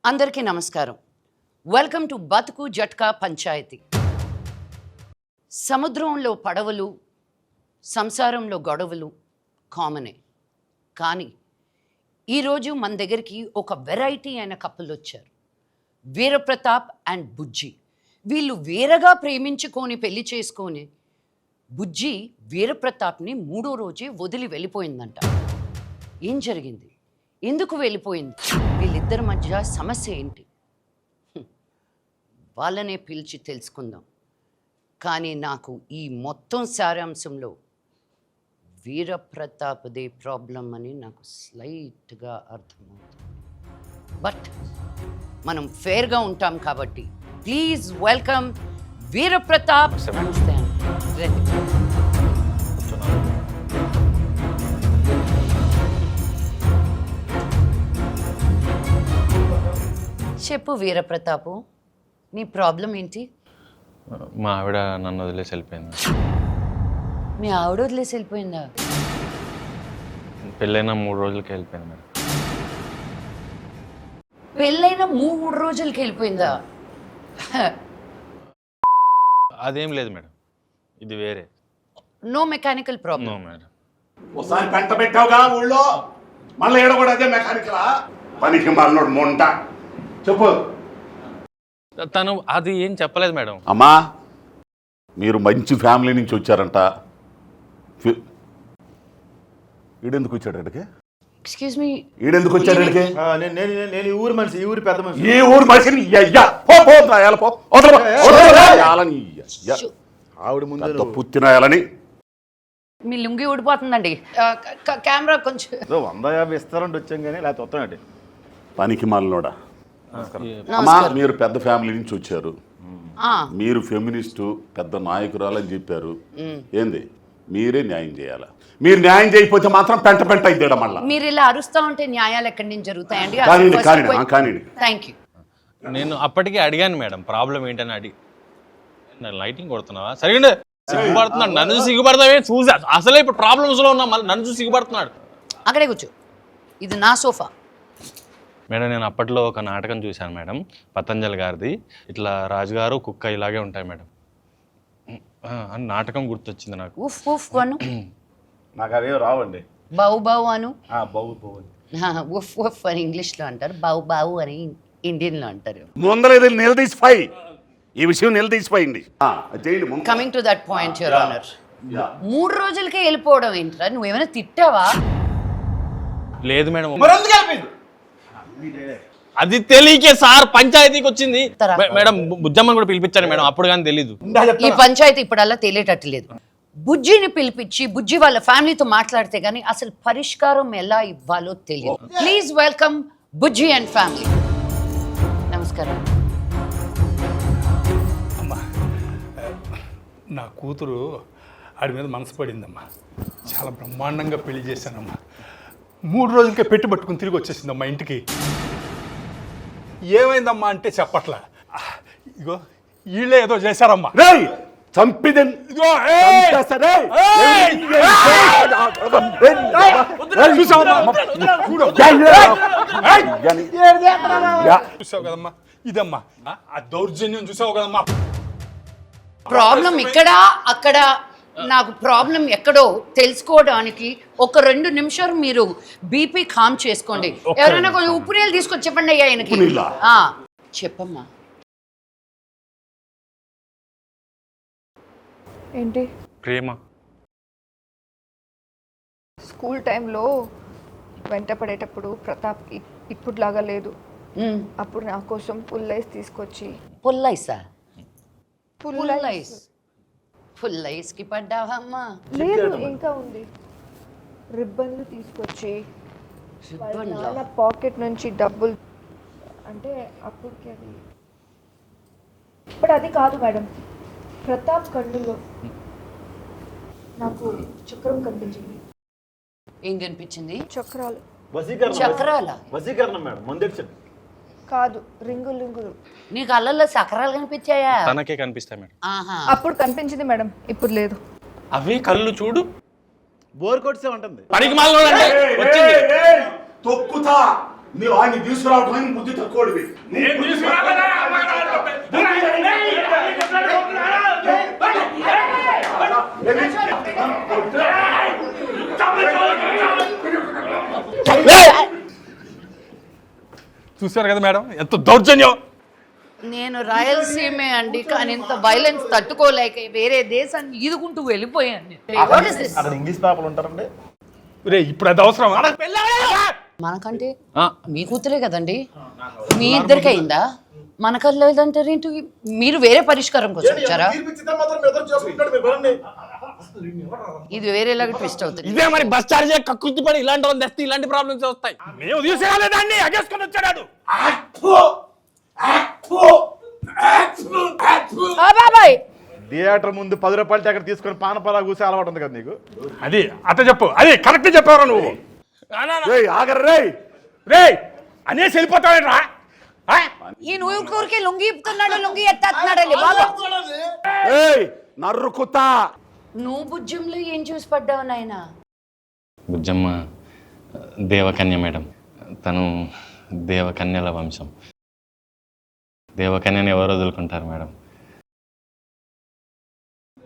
అందరికీ నమస్కారం. Welcome to బతుకు జట్కా పంచాయతీ. సముద్రంలో పడవలు, సంసారంలో గొడవలు కామనే. కానీ ఈరోజు మన దగ్గరికి ఒక వెరైటీ అయిన కపుల్ వచ్చారు. వీరప్రతాప్ అండ్ బుజ్జి. వీళ్ళు వేరగా ప్రేమించుకొని పెళ్లి చేసుకొని బుజ్జి వీరప్రతాప్ని 3వ రోజే వదిలి వెళ్ళిపోయిందంట. ఏం జరిగింది? ఎందుకు వెళ్ళిపోయింది? వీళ్ళిద్దరి మధ్య సమస్య ఏంటి? వాళ్ళనే పిలిచి తెలుసుకుందాం. కానీ నాకు ఈ మొత్తం సారాంశంలో వీరప్రతాప్దే ప్రాబ్లం అని నాకు స్లైట్గా అర్థమవుతుంది. బట్ మనం ఫేర్గా ఉంటాం కాబట్టి ప్లీజ్ వెల్కమ్ వీరప్రతాప్. నమస్తే అండి. చెప్పు వీరప్రతాపు, నీ ప్రాబ్లం ఏంటి? మా ఆవిడ నన్ను వదిలేసి వెళ్ళిపోయింది. మీ ఆవిడ వదిలేసి వెళ్ళిపోయిందా? పెళ్ళైన 3 రోజులకి వెళ్ళిపోయింది మేడం. పెళ్ళైన 3 రోజులకి వెళ్ళిపోయిందా? అదేం లేదు మేడం, ఇది వేరే. No mechanical problem. No madam. ఒకసారి పెంట పెట్టావుగా ఊళ్ళో, మళ్ళీ ఏడ కూడా అదే మెకానికలా? పనికి మళ్ళీ మొంట. చెప్పు. తను అది ఏం చెప్పలేదు మేడం. అమ్మా, మీరు మంచి ఫ్యామిలీ నుంచి వచ్చారంట. ఈడెందుకు వచ్చాడు అక్కడికి? ఎక్స్క్యూజ్ మీ, ఈడెందుకు వచ్చాడు అక్కడికి? నేను ఈ ఊరు మనిషి, ఈ ఊరి పెద్ద మనిషి. ఈ ఊరు మనిషిని ఆవిడ ముందు పుత్తినాయాలని. మీ లుంగి ఊడిపోతుందండి. కెమెరా కొంచెం 150 ఇస్తారంటే వచ్చాం కానీ లేకపోతే వస్తానండి. పనికి మళ్ళోడా. అమ్మా, మీరు పెద్ద ఫ్యామిలీ నుంచి వచ్చారు. మీరు ఫెమినిస్టు పెద్ద నాయకురాలని చెప్పారు. ఏంది? మీరే న్యాయం చేయాలా? మీరు న్యాయం చేయకపోతే మాత్రం పెంట పెంట అయిద్దాం. మళ్ళీ మీరు ఇలా అరుస్తా ఉంటే న్యాయాలు ఎక్కడి నుంచి జరుగుతాయండి? Thank you. నేను అప్పటికే అడిగాను మేడం, ప్రాబ్లం ఏంటని అడిగి. లైటింగ్ కొడుతున్నావా? సరిగ్గా సిగ్గుపడుతున్నాడు. నన్ను చూసి సిగ్గుపడతావే? చూసి అసలే ఇప్పుడు ప్రాబ్లమ్స్లో ఉన్నా, మళ్ళీ నన్ను చూసి సిగ్గుపడుతున్నాడు. అక్కడే కూర్చో, ఇది నా సోఫా. మేడం, నేను అప్పట్లో ఒక నాటకం చూశాను మేడం, పతంజలి గారిది. ఇట్లా రాజుగారు కుక్క ఇలాగే ఉంటాయి మేడం అని నాటకం గుర్తొచ్చింది నాకు. ఉఫ్ ఉఫ్ అను. నాకు అవే రావండి. బావు బావు అను. బావు ఉఫ్ ఉఫ్ అని ఇంగ్లీష్లో అంటారు, బావు బావు అని ఇండియన్లో అంటారు. ముందర నిలదీసిపోయి ఈ విషయం నిలదీసిపోయింది. Coming to that point your honour, 3 రోజులకే వెళ్ళిపోవడం ఏంట్రా? నువ్వేమైనా తిట్టావా? లేదు మేడం, అది తెలియకే సార్ పంచాయతీకి వచ్చింది మేడం. బుజ్జమ్మని కూడా పిలిపించాను మేడం, అప్పుడు కానీ తెలీదు. ఈ పంచాయతీ ఇప్పుడల్లా తెలియటట్టు లేదు. బుజ్జిని పిలిపించి బుజ్జి వాళ్ళ ఫ్యామిలీతో మాట్లాడితే గానీ అసలు పరిష్కారం ఎలా ఇవ్వాలో తెలియదు. Please welcome Bujji and family. నమస్కారం. అమ్మా, నా కూతురు ఆడి మీద మనసు పడిందమ్మా. చాలా బ్రహ్మాండంగా పెళ్లి చేశానమ్మా. 3 రోజులకే పెట్టి పట్టుకుని తిరిగి వచ్చేసిందమ్మా ఇంటికి. ఏమైందమ్మా అంటే చెప్పట్లా. ఇగో వీళ్ళే ఏదో చేశారమ్మా. చూసావు కదమ్మా, ఇదమ్మా ఆ దౌర్జన్యం చూసావు కదమ్మా. ప్రాబ్లం ఇక్కడ అక్కడ, నాకు ప్రాబ్లం ఎక్కడో తెలుసుకోవడానికి ఒక 2 నిమిషాలు మీరు బీపీ కామ్ చేసుకోండి. ఎవరైనా కొంచెం ఉప్పు నీళ్ళు తీసుకొచ్చి చెప్పండి అయ్యా ఆయనకి. చెప్పమ్మా. ఏంటి? ప్రేమ. స్కూల్ టైంలో వెంట పడేటప్పుడు ప్రతాప్కి ఇప్పుడులాగా లేదు. అప్పుడు నా కోసం పుల్లైస్ తీసుకొచ్చి. పుల్లైసా? పుల్లైస్కి పడ్డావమ్మా? లేదు, ఇంకా ఉంది. రిబ్బన్లు తీసుకొచ్చి నాన్న పాకెట్ నుంచి డబ్బులు, అంటే అప్పటికి అది. ఇప్పుడు అది కాదు మేడం, ప్రతాప్ కన్నులో నాకు చక్రం కనిపించింది. ఏం కనిపించింది? చక్రాలు. చక్రాలా? వసీకరణం మేడం, మందిర్చండి. కాదు, రింగులు. నీకు అల్లల్లో చక్రాలు కనిపించాయా? తనకే కనిపిస్తాయి మేడం. అప్పుడు కనిపించింది మేడం, ఇప్పుడు లేదు. అవి కళ్ళు చూడు, బోర్ కొట్సే ఉంటుంది. తొక్కుతా నువ్వు ఆయన తీసుకురావడానికి బుద్ధి తక్కువడివి. చూసారు కదా మేడం ఎంత దౌర్జన్యం. నేను రాయలసీమే అండి, కానీ ఇంత వైలెన్స్ తట్టుకోలేక వేరే దేశాన్ని ఈదుకుంటూ వెళ్ళిపోయాను. What is this? అక్కడ ఇంగ్లీష్ పేపర్లు ఉంటారండి. రే ఇప్పుడు అది అవసరం. మనకంటే మీ కూతురే కదండి, మీ ఇద్దరికి అయిందా? మనకల్లా లేదంటారు ఏంటి? మీరు వేరే పరిష్కారం కోసం వచ్చారా? ఇది వేరేలాగా ట్విస్ట్ అవుతుంది. ఇదే మరి బస్ చార్జ్ కక్కుర్తి పడి ఇలాంటి వాళ్ళు తెస్తే ఇలాంటి ప్రాబ్లమ్స్ వస్తాయి. మేము తీసుకురాలేదాన్ని అగేసుకొని వచ్చాడు. బాబాయ్ థియేటర్ ముందు 10 రూపాయలు టికెట్ తీసుకొని పానపరా కూసే అలవాటు ఉంది కదా నీకు. అది అత చెప్పు, అది కరెక్ట్ చెప్పారా నువ్వు? ఆగర్రే రే అనేసి వెళ్ళిపోతావేట్రా? ఈ ఊరికి లుంగి ఇప్పుతున్నాడు, లుంగి ఎత్తేస్తున్నాడండి బాబా. నర్రుకుతా. నువ్వు బుజ్జంలో ఏం చూసి పడ్డావు నాయనా? బుజ్జమ్మ దేవకన్య మేడం, తను దేవకన్యల వంశం. దేవకన్యని ఎవరు వదులుకుంటారు మేడం?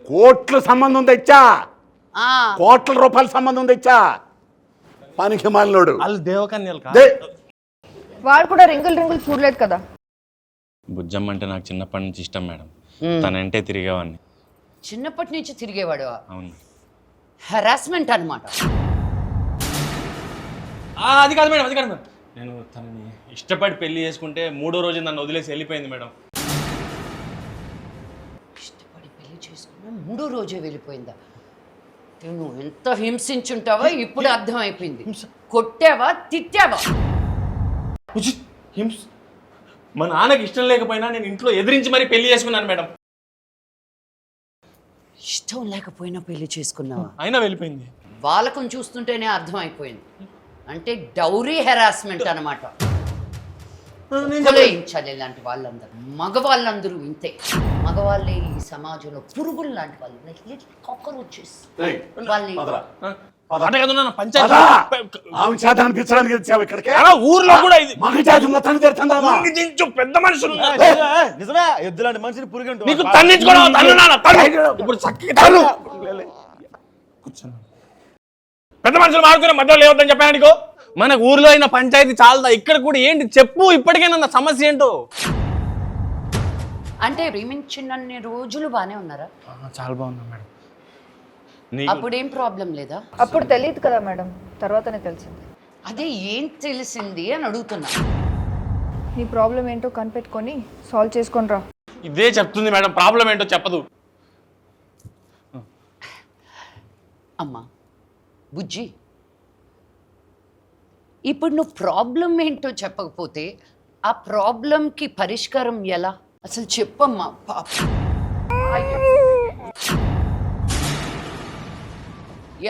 కోట్ల సంబంధం తెచ్చా, కోట్ల రూపాయల సంబంధం తెచ్చా. పనికి మాలినోడు. వాళ్ళు దేవకన్యలు కాదు. వాడు కూడా రింగులు చూడలేదు కదా. బుజ్జమ్మ అంటే నాకు చిన్నప్పటి నుంచి ఇష్టం మేడం. తనంటే తిరిగేవాడిని. చిన్నప్పటి నుంచి తిరిగేవాడు. అవును. హెరాస్మెంట్ అన్నమాట. అది కాదు మేడం, అది కాదు మేడం. నేను తనని ఇష్టపడి పెళ్లి చేసుకుంటే 3వ రోజు నన్ను వదిలేసి వెళ్ళిపోయింది మేడం. ఇష్టపడి పెళ్లి చేసుకున్నా 3వ రోజే వెళ్ళిపోయిందా? నువ్వు ఎంత హింసించుంటావో ఇప్పుడు అర్థమైపోయింది. కొట్టావా, తిట్టావా? మా నాన్నకి ఇష్టం లేకపోయినా నేను ఇంట్లో ఎదిరించి మరీ పెళ్లి చేసుకున్నాను మేడం. ఇష్టం లేకపోయినా పెళ్లి చేసుకున్నావా? అయినా వెళ్ళిపోయింది. వాళ్ళకం చూస్తుంటేనే అర్థమైపోయింది. అంటే డౌరీ హెరాస్మెంట్ అనమాట. కొలయించాలి ఇలాంటి వాళ్ళందరూ. మగవాళ్ళందరూ ఇంతే. మగవాళ్ళే ఈ సమాజంలో పురుగులు లాంటి వాళ్ళు. కాక్రోచెస్. వాళ్ళని ఊర్లో కూడా ఇది పెద్ద మనుషులు నిజమే, ఎద్దులాంటి మనిషిని పురుగు పెద్ద మనుషులు మాడుకునే మధ్యలో లేవద్దని చెప్పాను నీకు. మన ఊర్లో అయిన పంచాయతీ చాలదా? ఇక్కడ కూడా ఏంటి చెప్పు, ఇప్పటికైనా సమస్య ఏంటో. అంటే ప్రేమించినన్ని రోజులు బానే ఉన్నారా? చాలా బాగున్నా మేడం. అప్పుడేం ప్రాబ్లం లేదా? అప్పుడు తెలియదు కదా మేడం, తర్వాతనే తెలిసింది. అదే ఏం తెలిసింది అని అడుగుతున్నా. నీ ప్రాబ్లం ఏంటో కనిపెట్టుకొని సాల్వ్ చేసుకొని రా. ఇదే చెప్తుంది మేడం, ప్రాబ్లం ఏంటో చెప్పదు. అమ్మా బుజ్జి, ఇప్పుడు నువ్వు ప్రాబ్లం ఏంటో చెప్పకపోతే ఆ ప్రాబ్లంకి పరిష్కారం ఎలా? అసలు చెప్పమ్మా. పాప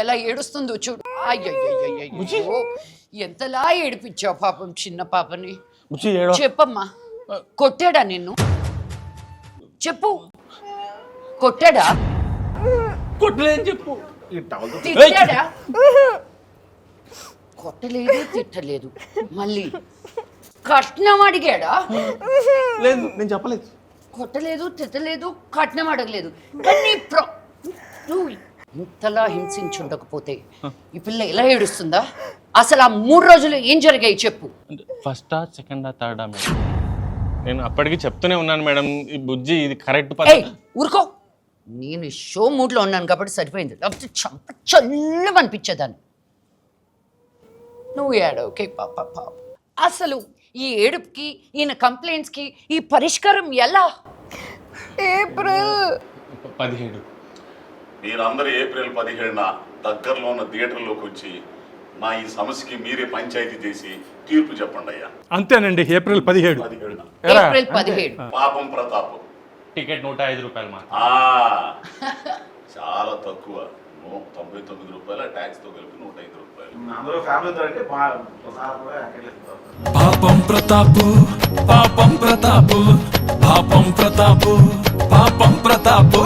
ఎలా ఏడుస్తుందో చూడు. అయ్యో ఎంతలా ఏడిపించావు పాపం చిన్న పాపని. చెప్పమ్మా, కొట్టాడా నిన్ను? చెప్పు, కొట్టాడా? కొట్టలేదని చెప్పు. తిట్టాడా? కొట్టలేదు, తిట్టలేదు. మళ్ళీ కట్నం అడిగాడా? లేదు, నేను చెప్పలేదు. కొట్టలేదు, తిట్టలేదు, కట్నం అడగలేదు. కానీ నువ్వు ఇంతలా హింసించుండకపోతే ఈ పిల్ల ఎలా ఏడుస్తుందా? అసలు ఆ 3 రోజులు ఏం జరిగాయి చెప్పు. ఫస్టా, సెకండా, థర్డా మేడం? నేను అప్పటికి చెప్తూనే ఉన్నాను మేడం, ఈ బుజ్జి ఇది కరెక్ట్. ఊరుకో, నేను షో మూడ్లో ఉన్నాను కాబట్టి సరిపోయింది. లేకపోతే చంప చల్లం అనిపించేదాన్ని. నువ్వు ఏడవకే పాప. అసలు ఈ ఏడుపుకి, ఈయన కంప్లైంట్స్కి ఈ పరిష్కారం ఎలా? ఏప్రిల్ 17. మీరందరూ ఏప్రిల్ 17న దగ్గరలో ఉన్న థియేటర్లోకి వచ్చి నా ఈ సమస్యకి మీరే పంచాయతీ చేసి తీర్పు చెప్పండి అయ్యా. అంతేనండి, ఏప్రిల్ 17. ఏప్రిల్ 17. పాపం ప్రతాప్. టికెట్ 105 రూపాయలు మాత్రం. చాలా తక్కువ. 99 రూపాయల ట్యాక్స్ తో కలిపి 105 రూపాయలు. అందరూ ఫ్యామిలీతో అంటే పాపం ప్రతాపు, పాపం ప్రతాపు, పాపం ప్రతాపు, పాపం ప్రతాపు.